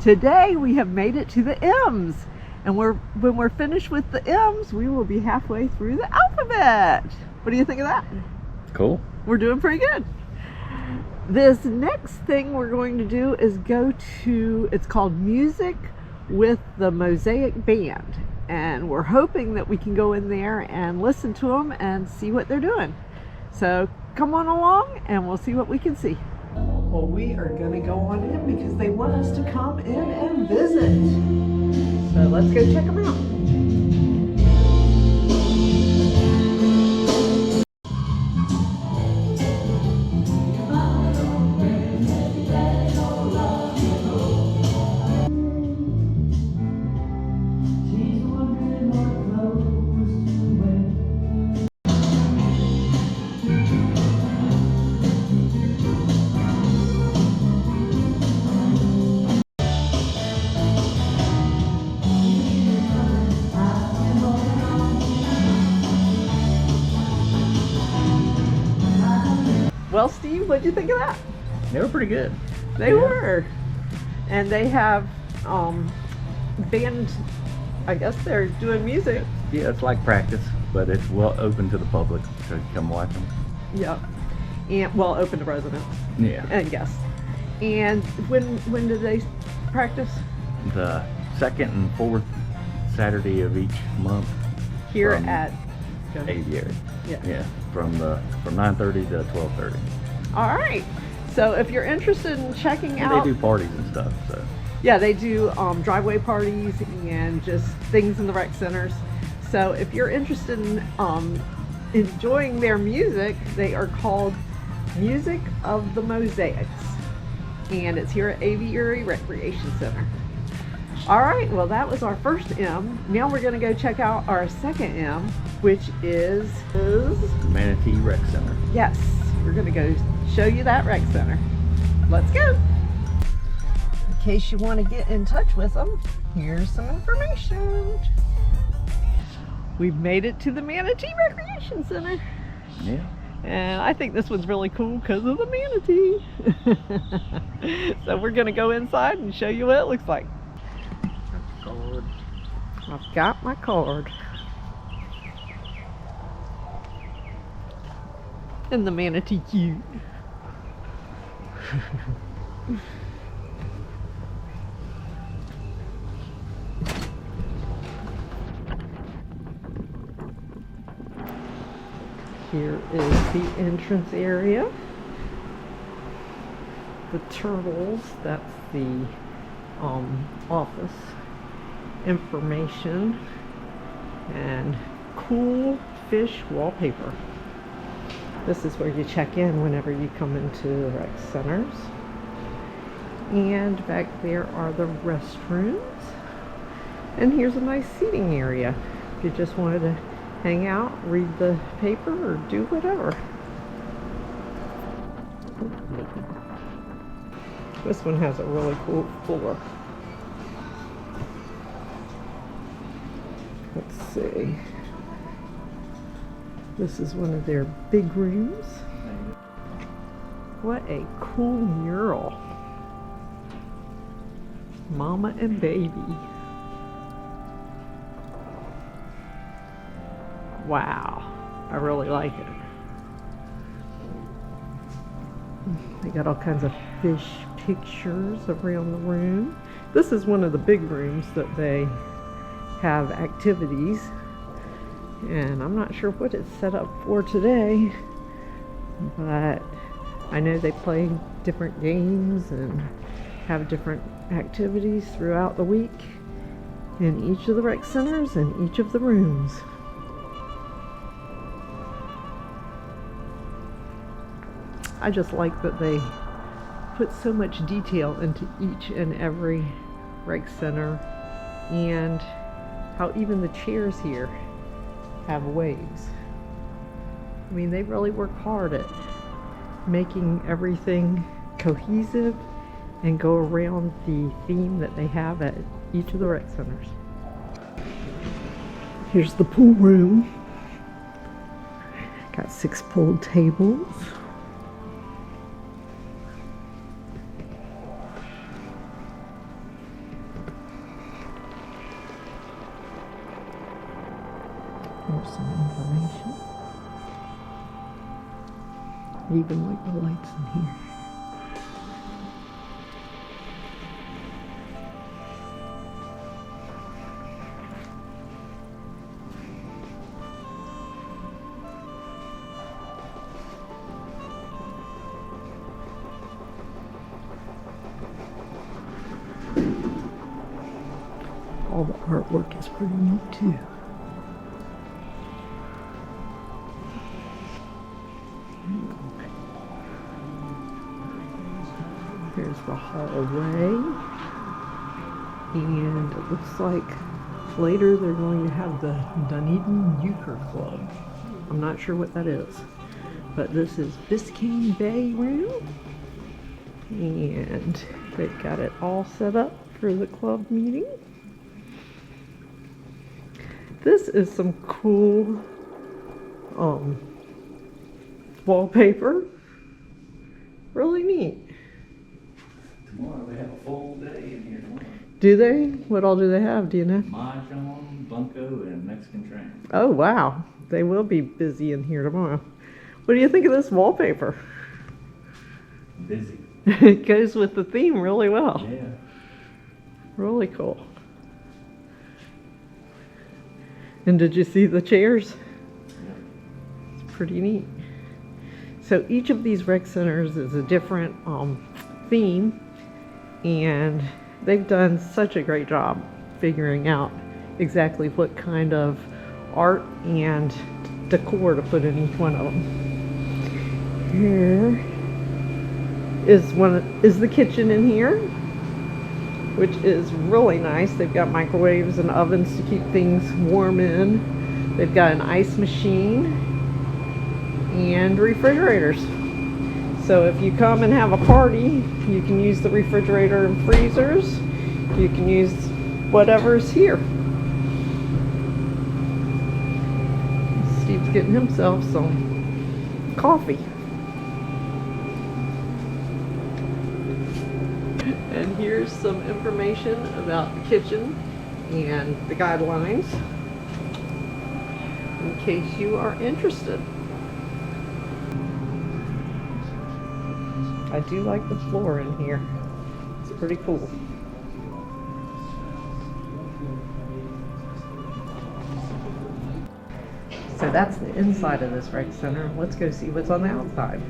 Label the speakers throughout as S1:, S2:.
S1: Today we have made it to the M's, and when we're finished with the M's, we will be halfway through the alphabet. What do you think of that?
S2: Cool.
S1: We're doing pretty good. This next thing we're going to do is go to, it's called Music with the Mosaic Band, and we're hoping that we can go in there and listen to them and see what they're doing. So come on along and we'll see what we can see. Well, we are going to go on in because they want us to come in and visit. So let's go check them out. Well, Steve, what'd you think of that?
S2: They were pretty good.
S1: They were. And they have band, I guess they're doing music.
S2: Yeah, it's like practice, but it's well open to the public, so you come watch them.
S1: Yeah. And well, open to residents.
S2: Yeah.
S1: And guests. And when do they practice?
S2: The second and fourth Saturday of each month.
S1: Here at
S2: Aviary.
S1: Yeah.
S2: Yeah. From 9:30 to 12:30.
S1: All right. So if you're interested in checking out,
S2: they do parties and stuff. So
S1: yeah, they do driveway parties and just things in the rec centers. So if you're interested in enjoying their music, they are called Music of the Mosaics, and it's here at Aviary Recreation Center. All right, well, that was our first M. Now we're going to go check out our second M, which is
S2: Manatee Rec Center.
S1: Yes, we're going to go show you that rec center. Let's go. In case you want to get in touch with them, here's some information. We've made it to the Manatee Recreation Center.
S2: Yeah.
S1: And I think this one's really cool because of the manatee. So we're going to go inside and show you what it looks like. I've got my card. And the manatee cute. Here is the entrance area. The turtles, that's the office information, and cool fish wallpaper. This is where you check in whenever you come into the rec centers. And back there are the restrooms. And here's a nice seating area if you just wanted to hang out, read the paper, or do whatever. This one has a really cool floor. Let's see. This is one of their big rooms. What a cool mural. Mama and baby. Wow, I really like it. They got all kinds of fish pictures around the room. This is one of the big rooms that they have activities, and I'm not sure what it's set up for today, but I know they play different games and have different activities throughout the week in each of the rec centers and each of the rooms. I just like that they put so much detail into each and every rec center, and how even the chairs here have waves. I mean, they really work hard at making everything cohesive and go around the theme that they have at each of the rec centers. Here's the pool room. Got 6 pool tables. Here's some information. I even like the lights in here. All the artwork is pretty neat too. Here's the hallway, and it looks like later they're going to have the Dunedin Euchre Club. I'm not sure what that is, but this is Biscayne Bay Room, and they've got it all set up for the club meeting. This is some cool wallpaper. Really neat.
S2: Tomorrow they have a full day in here tomorrow.
S1: Do they? What all do they have? Do you know?
S2: Mahjong, bunco, and Mexican train.
S1: Oh, wow. They will be busy in here tomorrow. What do you think of this wallpaper?
S2: Busy.
S1: It goes with the theme really well.
S2: Yeah.
S1: Really cool. And did you see the chairs?
S2: Yeah.
S1: It's pretty neat. So each of these rec centers is a different theme, and they've done such a great job figuring out exactly what kind of art and decor to put in each one of them. Here is the kitchen in here, which is really nice. They've got microwaves and ovens to keep things warm in. They've got an ice machine and refrigerators. So if you come and have a party, you can use the refrigerator and freezers. You can use whatever's here. Steve's getting himself some coffee. And here's some information about the kitchen and the guidelines in case you are interested. I do like the floor in here. It's pretty cool. So that's the inside of this rec center. Let's go see what's on the outside.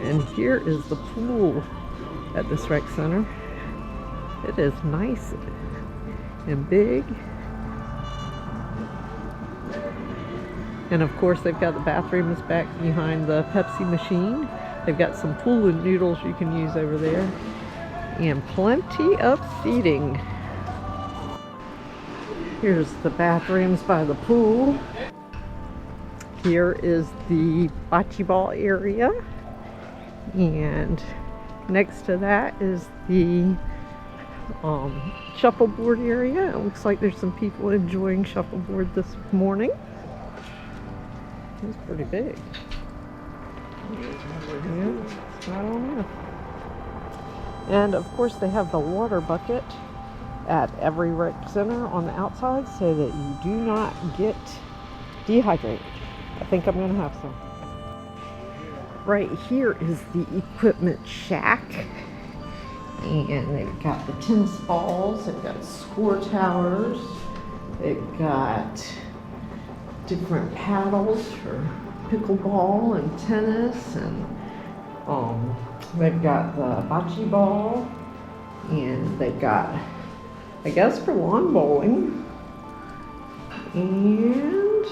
S1: And here is the pool at this rec center. It is nice and big. And of course they've got the bathrooms back behind the Pepsi machine. They've got some pool and noodles you can use over there. And plenty of seating. Here's the bathrooms by the pool. Here is the bocce ball area. And next to that is the shuffleboard area. It looks like there's some people enjoying shuffleboard this morning. It's pretty big. Yeah, it's not on enough. And of course they have the water bucket at every rec center on the outside so that you do not get dehydrated. I think I'm gonna have some. Right here is the equipment shack, and they've got the tennis balls, they've got score towers, they've got different paddles for pickleball and tennis, and they've got the bocce ball, and they've got, I guess, for lawn bowling, and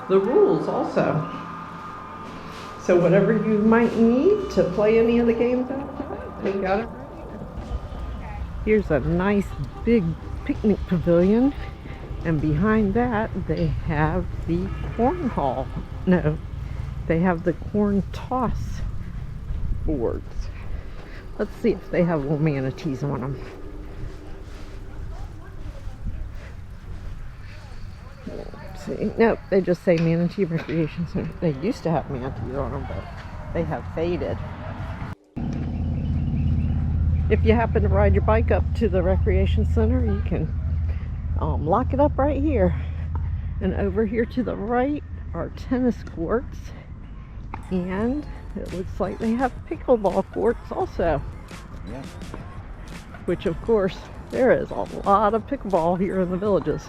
S1: the rules also. So whatever you might need to play any of the games outside, they got it right here. Here's a nice big picnic pavilion, and behind that they have the cornhole. No, they have the corn toss boards. Let's see if they have little manatees on them. See. Nope, they just say Manatee Recreation Center. They used to have manatees on them, but they have faded. If you happen to ride your bike up to the recreation center, you can lock it up right here. And over here to the right are tennis courts, and it looks like they have pickleball courts also.
S2: Yeah.
S1: Which of course, there is a lot of pickleball here in the Villages.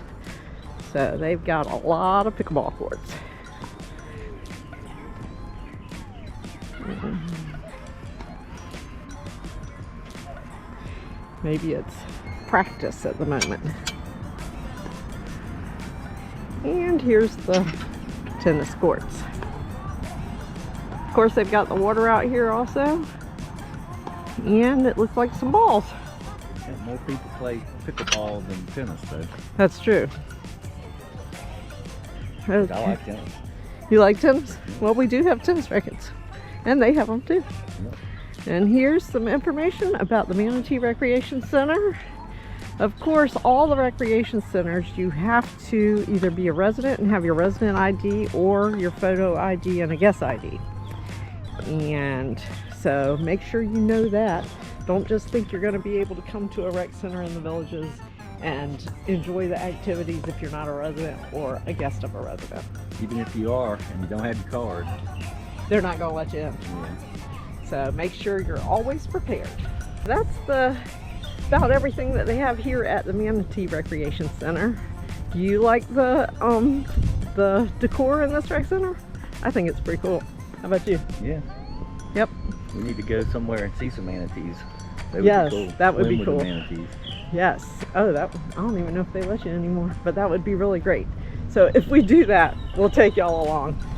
S1: So they've got a lot of pickleball courts. Maybe it's practice at the moment. And here's the tennis courts. Of course, they've got the water out here also. And it looks like some balls.
S2: Yeah, more people play pickleball than tennis, though.
S1: That's true. Okay.
S2: I like tennis.
S1: You like tennis? Well, we do have tennis rackets. And they have them too.
S2: Yep.
S1: And here's some information about the Manatee Recreation Center. Of course, all the recreation centers, you have to either be a resident and have your resident ID or your photo ID and a guest ID. And so make sure you know that. Don't just think you're going to be able to come to a rec center in the Villages and enjoy the activities if you're not a resident or a guest of a resident.
S2: Even if you are and you don't have your card.
S1: They're not going to let you in.
S2: Yeah.
S1: So make sure you're always prepared. That's about everything that they have here at the Manatee Recreation Center. Do you like the decor in this rec center? I think it's pretty cool. How about you?
S2: Yeah.
S1: Yep.
S2: We need to go somewhere and see some manatees. That would
S1: Yes,
S2: be cool.
S1: that would
S2: Swim
S1: be
S2: with the
S1: cool.
S2: manatees.
S1: Yes. Oh, I don't even know if they let you anymore, but that would be really great. So if we do that, we'll take y'all along.